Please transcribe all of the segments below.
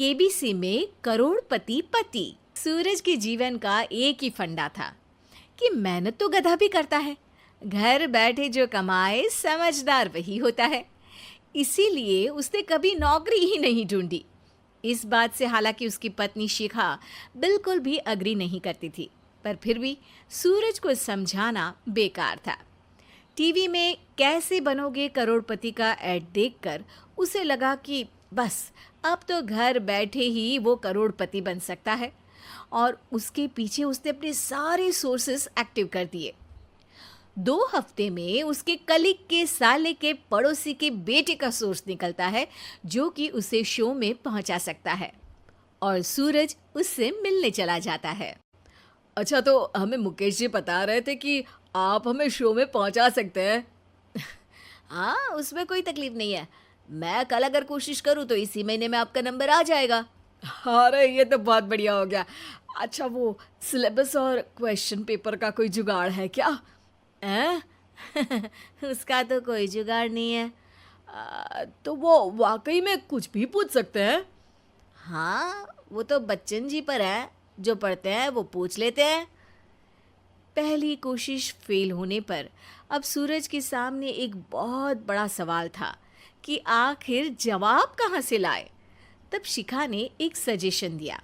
KBC में करोड़पति पति। सूरज के जीवन का एक ही फंडा था कि मेहनत तो गधा भी करता है, घर बैठे जो कमाए समझदार वही होता है। इसीलिए उसने कभी नौकरी ही नहीं ढूंढी। इस बात से हालांकि उसकी पत्नी शिखा बिल्कुल भी अग्री नहीं करती थी, पर फिर भी सूरज को समझाना बेकार था। टीवी में कैसे बनोगे करोड़पति का ऐड देखकर उसे लगा कि बस अब तो घर बैठे ही वो करोड़पति बन सकता है, और उसके पीछे उसने अपने सारे सोर्सेस एक्टिव कर दिए। 2 हफ्ते में उसके कलीग के साले के पड़ोसी के बेटे का सोर्स निकलता है जो कि उसे शो में पहुंचा सकता है, और सूरज उससे मिलने चला जाता है। अच्छा, तो हमें मुकेश जी बता रहे थे कि आप हमें शो में पहुंचा सकते हैं। हाँ, उसमें कोई तकलीफ नहीं है। मैं कल अगर कोशिश करूँ तो इसी महीने में आपका नंबर आ जाएगा। अरे ये तो बहुत बढ़िया हो गया। अच्छा, वो सिलेबस और क्वेश्चन पेपर का कोई जुगाड़ है क्या? हैं? उसका तो कोई जुगाड़ नहीं है। तो वो वाकई में कुछ भी पूछ सकते हैं? हाँ, वो तो बच्चन जी पर है, जो पढ़ते हैं वो पूछ लेते हैं। पहली कोशिश फेल होने पर अब सूरज के सामने एक बहुत बड़ा सवाल था कि आखिर जवाब कहाँ से लाए। तब शिखा ने एक सजेशन दिया,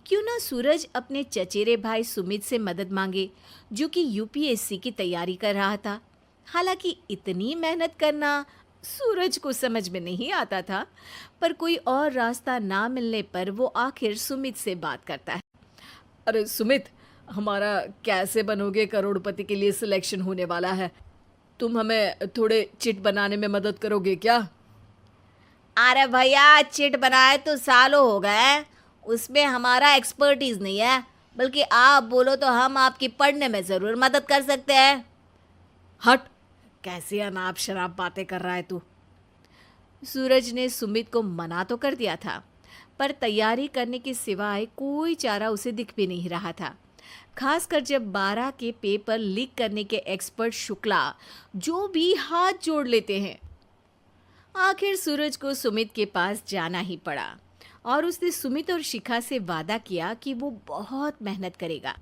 क्यों ना सूरज अपने चचेरे भाई सुमित से मदद मांगे, जो कि यूपीएससी की तैयारी कर रहा था। हालांकि इतनी मेहनत करना सूरज को समझ में नहीं आता था, पर कोई और रास्ता ना मिलने पर वो आखिर सुमित से बात करता है। अरे सुमित, हमारा कैसे बनोगे करोड़पति के लिए सिलेक्शन होने वाला है। तुम हमें थोड़े चिट बनाने में मदद करोगे क्या? अरे भैया, चिट बनाए तो सालों हो गए, उसमें हमारा एक्सपर्टीज नहीं है, बल्कि आप बोलो तो हम आपकी पढ़ने में ज़रूर मदद कर सकते हैं। हट, कैसी अनाप शराब बातें कर रहा है तू। सूरज ने सुमित को मना तो कर दिया था, पर तैयारी करने के सिवाय कोई चारा उसे दिख भी नहीं रहा था। खासकर जब 12 के पेपर लीक करने के एक्सपर्ट शुक्ला जो भी हाथ जोड़ लेते हैं। आखिर सूरज को सुमित के पास जाना ही पड़ा, और उसने सुमित और शिखा से वादा किया कि वो बहुत मेहनत करेगा।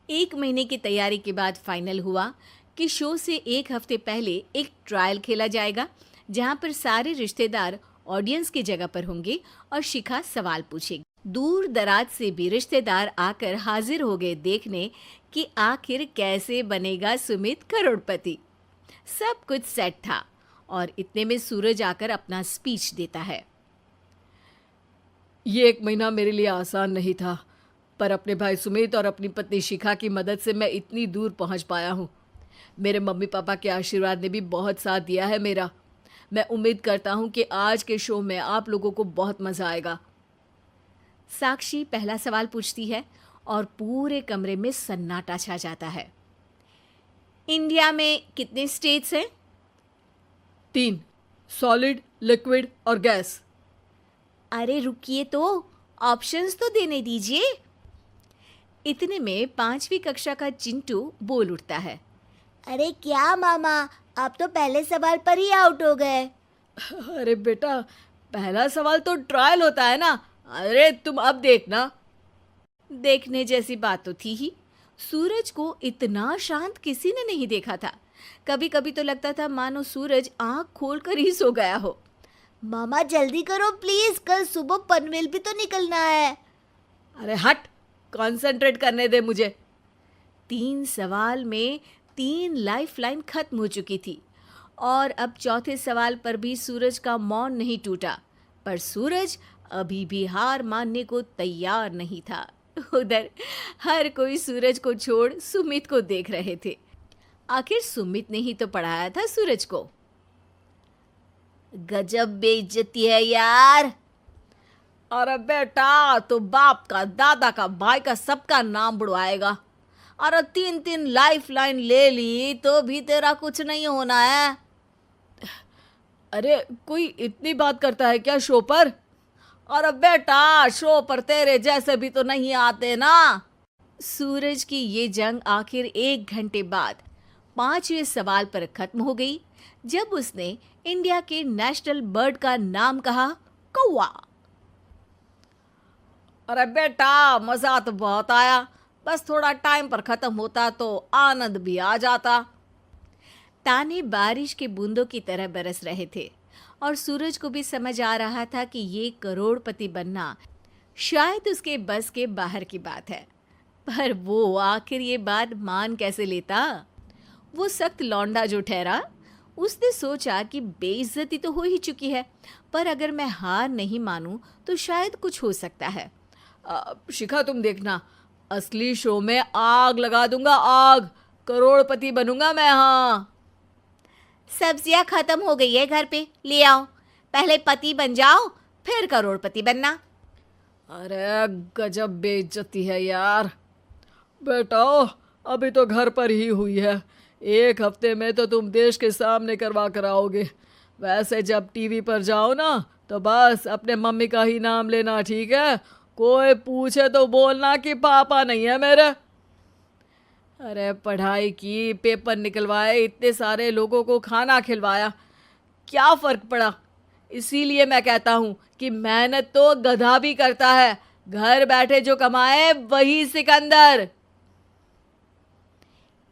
1 महीने की तैयारी के बाद फाइनल हुआ कि शो से 1 हफ्ते पहले एक ट्रायल खेला जाएगा, जहां पर सारे रिश्तेदार ऑडियंस की जगह पर होंगे और शिखा सवाल पूछेगी। दूर दराज से भी रिश्तेदार आकर हाजिर हो गए देखने कि आखिर कैसे बनेगा सुमित करोड़पति। सब कुछ सेट था, और इतने में सूरज आकर अपना स्पीच देता है। ये 1 महीना मेरे लिए आसान नहीं था, पर अपने भाई सुमित और अपनी पत्नी शिखा की मदद से मैं इतनी दूर पहुंच पाया हूँ। मेरे मम्मी पापा के आशीर्वाद ने भी बहुत साथ दिया है मेरा। मैं उम्मीद करता हूँ कि आज के शो में आप लोगों को बहुत मज़ा आएगा। साक्षी पहला सवाल पूछती है और पूरे कमरे में सन्नाटा छा जाता है। इंडिया में कितने स्टेट्स हैं? 3, सॉलिड, लिक्विड और गैस। अरे रुकिए, तो ऑप्शंस तो देने दीजिए। इतने में 5वीं कक्षा का चिंटू बोल उठता है। अरे क्या मामा, आप तो पहले सवाल पर ही आउट हो गए। अरे बेटा, पहला सवाल तो ट्रायल होता है ना। अरे तुम अब देखना। देखने जैसी बात तो थी ही। सूरज को इतना शांत किसी ने नहीं देखा था। कभी कभी तो लगता था मानो सूरज आंख खोलकर ही सो गया हो। मामा जल्दी करो प्लीज, कल सुबह पनवेल भी तो निकलना है। अरे हट, कंसंट्रेट करने दे मुझे। 3 सवाल में 3 लाइफलाइन खत्म हो चुकी थी, और अब चौथे सवाल पर भी सूरज का मौन नहीं टूटा। पर सूरज अभी भी हार मानने को तैयार नहीं था। उधर हर कोई सूरज को छोड़ सुमित को देख रहे थे। आखिर सुमित ने ही तो पढ़ाया था सूरज को। गजब बेइज्जती है यार। अरे बेटा, तो बाप का, दादा का, भाई का, सबका नाम बुड़वाएगा। अरे 3 लाइफलाइन ले ली तो भी तेरा कुछ नहीं होना है। अरे कोई इतनी बात करता है क्या शो पर? अरे बेटा, शो पर तेरे जैसे भी तो नहीं आते ना। सूरज की ये जंग आखिर 1 घंटे बाद 5वें सवाल पर खत्म हो गई, जब उसने इंडिया के नेशनल बर्ड का नाम कहा, कौवा। अरे बेटा, मजा तो बहुत आया, बस थोड़ा टाइम पर खत्म होता तो आनंद भी आ जाता। ताने बारिश के बूंदों की तरह बरस रहे थे और सूरज को भी समझ आ रहा था कि ये करोड़पति बनना शायद उसके बस के बाहर की बात है। पर वो आखिर ये बात मान कैसे लेता? वो सख्त लौंडा जो ठहरा, उसने सोचा कि बेइज्जती तो हो ही चुकी है, पर अगर मैं हार नहीं मानूं तो शायद कुछ हो सकता है। शिखा, तुम देखना, असली शो में आग लगा दूंगा, आग। करोड़पति बनूंगा मैं। हाँ, सब्जियां खत्म हो गई है घर पे, ले आओ। पहले पति बन जाओ, फिर करोड़पति बनना। अरे गजब बेइज्जती है यार। बेटा, अभी तो घर पर ही हुई है, 1 हफ्ते में तो तुम देश के सामने करवा कर आओगे। वैसे जब टीवी पर जाओ ना, तो बस अपने मम्मी का ही नाम लेना, ठीक है? कोई पूछे तो बोलना कि पापा नहीं है मेरे। अरे पढ़ाई की, पेपर निकलवाए, इतने सारे लोगों को खाना खिलवाया, क्या फ़र्क पड़ा? इसीलिए मैं कहता हूँ कि मेहनत तो गधा भी करता है, घर बैठे जो कमाए वही सिकंदर।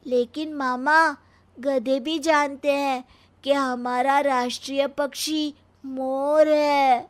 लेकिन मामा, गधे भी जानते हैं कि हमारा राष्ट्रीय पक्षी मोर है।